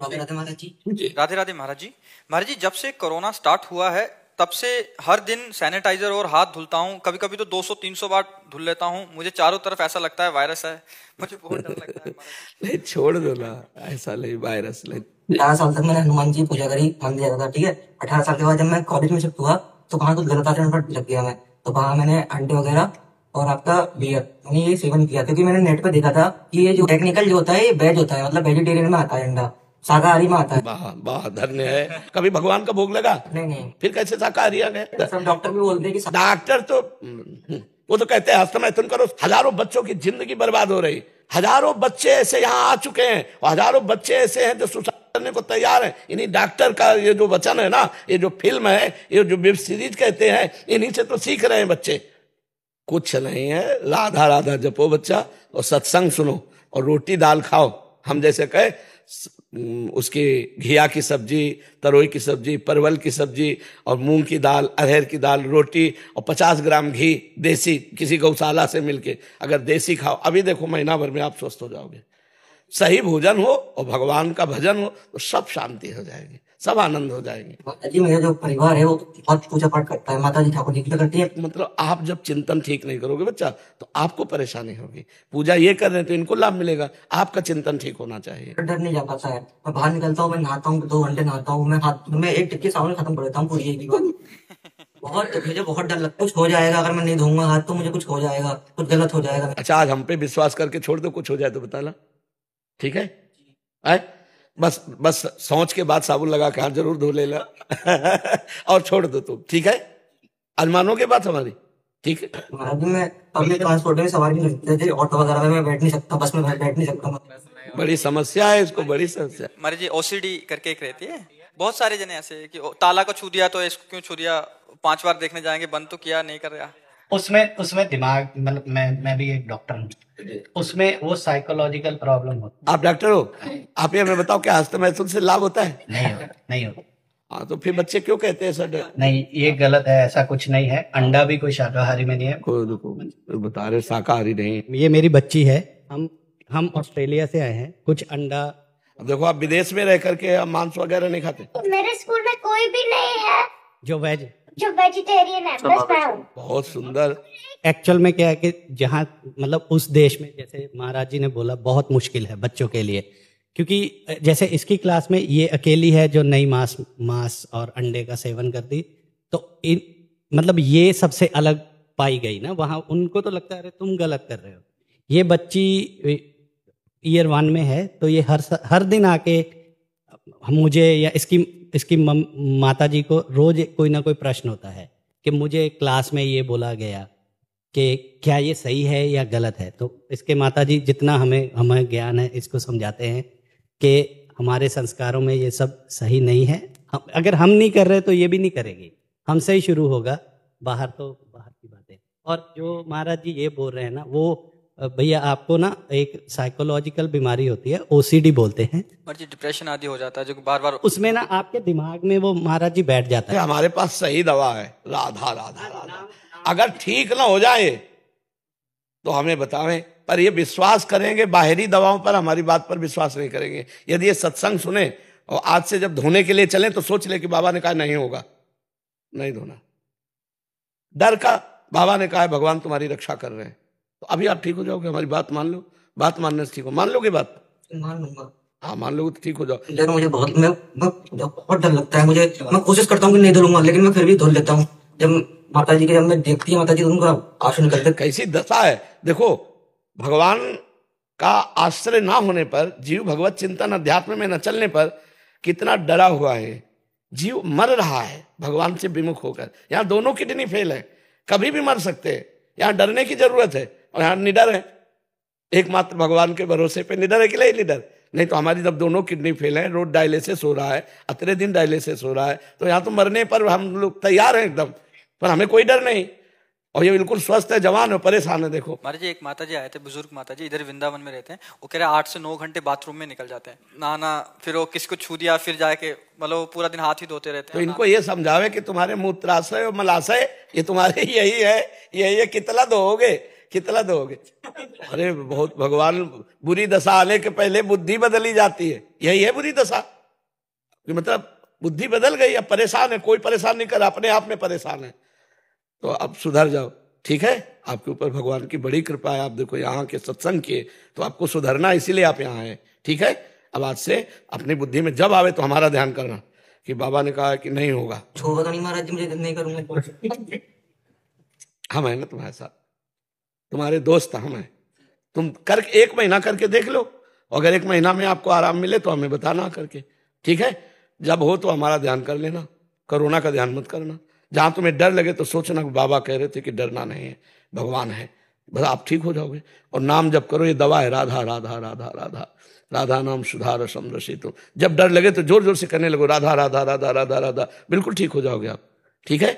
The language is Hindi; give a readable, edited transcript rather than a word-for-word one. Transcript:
राधे राधे महाराज जी। राधे राधे महाराज जी। महाराज जी, जब से कोरोना स्टार्ट हुआ है तब से हर दिन सैनिटाइजर और हाथ धुलता हूँ, कभी कभी तो 200-300 बार धुल लेता हूँ। मुझे चारों तरफ ऐसा लगता है वायरस है, मुझे बहुत डर लगता है महाराज। नहीं, छोड़ दो ना, ऐसा नहीं, वायरस नहीं। 18 साल तक मैंने हनुमान जी की पूजा करी, मंदिर जाता था, ठीक है। 18 साल के बाद जब मैं कॉलेज में शिफ्ट हुआ तो वहाँ कुछ गलत आचरण पर लग गया मैं। तो वहाँ मैंने अंडे वगैरह और आपका बियर मैंने ये सेवन किया, क्योंकि मैंने नेट पे देखा था कि ये जो टेक्निकल जो होता है ये वेज होता है, मतलब वेजिटेरियन में आता है अंडा, शाकाहारी में आता है। वाह वाह, धन्य है। कभी भगवान का भोग लगा? नहीं। फिर कैसे शाकाहारी आ गए? सब डॉक्टर भी बोलते हैं कि डॉक्टर तो वो तो कहते हैं हस्तमैथुन करो। हजारों बच्चों की जिंदगी बर्बाद हो रही, हजारों बच्चे ऐसे यहाँ आ चुके हैं और हजारों बच्चे ऐसे हैं जो सुसाइड करने को तैयार हैं। इन्हीं डॉक्टर का ये जो वचन है ना, ये जो फिल्म है, ये जो वेब सीरीज कहते हैं, इन्हीं से तो सीख रहे हैं बच्चे। कुछ नहीं है, राधा राधा जपो बच्चा और सत्संग सुनो और रोटी दाल खाओ। हम जैसे कहे उसकी घिया की सब्जी, तरोई की सब्जी, परवल की सब्जी और मूंग की दाल, अरहर की दाल, रोटी और 50 ग्राम घी देसी किसी गौशाला से मिलके अगर देसी खाओ, अभी देखो महीना भर में आप स्वस्थ हो जाओगे। सही भोजन हो और भगवान का भजन हो तो सब शांति हो जाएगी, सब आनंद हो जाएंगे। माता जी मेरा जो परिवार है वो बहुत पूजा पाठ करता है, माता जी ठाकुर जी की करती है। मतलब आप जब चिंतन ठीक नहीं करोगे बच्चा तो आपको परेशानी होगी। पूजा ये कर रहे हैं तो इनको लाभ मिलेगा, आपका चिंतन ठीक होना चाहिए। डर नहीं जा पाता है, मैं बाहर निकलता हूँ, मैं नहाता हूँ, 2 घंटे नहाता हूँ, मैं हाथ में एक टिक्की साबुन खत्म कर देता हूँ पूरी एक ही बार। मुझे बहुत डर लगता है कुछ हो जाएगा, अगर मैं नहीं धोऊंगा हाथ तो मुझे कुछ हो जाएगा, कुछ गलत हो जाएगा। अच्छा, आज हम पे विश्वास करके छोड़ दो, कुछ हो जाए तो बताना, ठीक है? आए? बस सोच के बाद साबुन लगा के हाथ जरूर धो लेना और छोड़ दो तुम, ठीक है? आज मानोगे बात हमारी, ठीक है? महाराज जी मैं पब्लिक ट्रांसपोर्ट में सवारी नहीं कर सकता, ऑटो वगैरह में मैं बैठ नहीं सकता, बस में बैठ नहीं सकता। बड़ी समस्या है इसको, बड़ी समस्या। महाराज जी ओसीडी करके एक रहती है, बहुत सारे जने ऐसे कि ताला को छू दिया तो इसको क्यों छू दिया, 5 बार देखने जाएंगे, बंद तो किया नहीं कर रहा। उसमें दिमाग, मतलब मैं भी एक डॉक्टर हूँ, उसमें वो साइकोलॉजिकल प्रॉब्लम होती है। आप डॉक्टर हो, आप ये हमें बताओ क्या हस्तमैथुन से लाभ होता है? नहीं होता। हाँ, तो फिर बच्चे क्यों कहते हैं सर? नहीं, ये गलत है, ऐसा कुछ नहीं है। अंडा भी कोई शाकाहारी में नहीं है। बता रहे शाकाहारी नहीं। ये मेरी बच्ची है, हम ऑस्ट्रेलिया से आए हैं। कुछ अंडा, अब देखो आप विदेश में रह करके मांस वगैरह नहीं खाते? मेरे स्कूल में कोई भी नहीं है जो वेजिटेरियन है, बस मैं हूँ। बहुत सुंदर। एक्चुअल में क्या है कि जहाँ मतलब उस देश में, जैसे महाराज जी ने बोला, बहुत मुश्किल है बच्चों के लिए, क्योंकि जैसे इसकी क्लास में ये अकेली है जो नई मांस और अंडे का सेवन करती, तो मतलब ये सबसे अलग पाई गई ना वहाँ। उनको तो लगता है अरे तुम गलत कर रहे हो। ये बच्ची ईयर 1 में है, तो ये हर दिन आके मुझे या इसकी माता जी को रोज कोई ना कोई प्रश्न होता है कि मुझे क्लास में ये बोला गया कि क्या ये सही है या गलत है। तो इसके माता जी जितना हमें ज्ञान है इसको समझाते हैं कि हमारे संस्कारों में ये सब सही नहीं है। अगर हम नहीं कर रहे तो ये भी नहीं करेगी, हमसे ही शुरू होगा, बाहर तो बाहर की बातें। और जो महाराज जी ये बोल रहे हैं ना, वो भैया आपको ना एक साइकोलॉजिकल बीमारी होती है, ओसीडी बोलते हैं। जी डिप्रेशन आदि हो जाता है जो बार बार, उसमें ना आपके दिमाग में वो महाराज जी बैठ जाता है। हमारे पास सही दवा है, राधा राधा राधा। अगर ठीक ना हो जाए तो हमें बतावें, पर ये विश्वास करेंगे बाहरी दवाओं पर, हमारी बात पर विश्वास नहीं करेंगे। यदि ये सत्संग सुने और आज से जब धोने के लिए चलें तो सोच ले कि बाबा ने कहा नहीं होगा, नहीं धोना। डर का, बाबा ने कहा है भगवान तुम्हारी रक्षा कर रहे हैं, तो अभी आप ठीक हो जाओगे। हमारी बात मान लो, बात मानने से ठीक हो। मान लोगे बात? मान लूंगा। हाँ, मान लोगे तो ठीक हो जाओ। लेकिन मुझे बहुत डर लगता है। मैं कोशिश करता हूँ कि नहीं धुलूंगा, लेकिन मैं फिर भी धुल लेता हूँ। जब मैं देखती है माता जी उनका आंसू निकलते। कैसी दशा है देखो। भगवान का आश्रय ना होने पर, जीव भगवत चिंतन अध्यात्म में न चलने पर कितना डरा हुआ है। जीव मर रहा है भगवान से विमुख होकर। यहाँ दोनों किडनी फेल है, कभी भी मर सकते हैं। यहाँ डरने की जरूरत है और यहाँ निडर है, एकमात्र भगवान के भरोसे पे निडर है कि नहीं निडर? नहीं तो हमारी जब दोनों किडनी फेल है, रोज डायलिसिस हो रहा है, अतरे दिन डायलिसिस हो रहा है, तो यहाँ तो मरने पर हम लोग तैयार हैं एकदम, पर हमें कोई डर नहीं। और ये बिल्कुल स्वस्थ है, जवान है, परेशान है। देखो महाराज जी एक माता जी आए थे, बुजुर्ग माता जी, इधर वृंदावन में रहते हैं। वो कह रहे 8 से 9 घंटे बाथरूम में निकल जाते हैं, नहाना, फिर वो किसको छू दिया, फिर जाके मतलब पूरा दिन हाथ ही धोते रहते हैं। तो इनको ये समझावे कि तुम्हारे मूत्राशय और मलाशय ये तुम्हारे यही है, कितना दोगे। अरे बहुत, भगवान बुरी दशा आने के पहले बुद्धि बदली जाती है, यही है बुरी दशा। कि मतलब बुद्धि बदल गई, अब परेशान है, कोई परेशान नहीं कर, अपने आप में परेशान है। तो अब सुधर जाओ, ठीक है। आपके ऊपर भगवान की बड़ी कृपा है। आप देखो यहाँ के सत्संग किए तो आपको सुधरना, इसीलिए आप यहाँ आए, ठीक है। अब आज से अपनी बुद्धि में जब आवे तो हमारा ध्यान करना कि बाबा ने कहा है कि नहीं होगा। छोड़ो तो नहीं महाराज जी, मुझे नहीं करूंगा। हम है ना तुम्हारे साथ, तुम्हारे दोस्त हम हैं। तुम कर 1 महीना करके देख लो, अगर 1 महीना में आपको आराम मिले तो हमें बताना करके, ठीक है। जब हो तो हमारा ध्यान कर लेना, कोरोना का ध्यान मत करना। जहां तुम्हें डर लगे तो सोचना बाबा कह रहे थे कि डरना नहीं है, भगवान है, बस आप ठीक हो जाओगे। और नाम जब करो, ये दवा है, राधा राधा राधा राधा, राधा नाम सुधा रसम रसितो। जब डर लगे तो जोर जोर से करने लगो राधा राधा राधा राधा राधा, बिल्कुल ठीक हो जाओगे आप, ठीक है।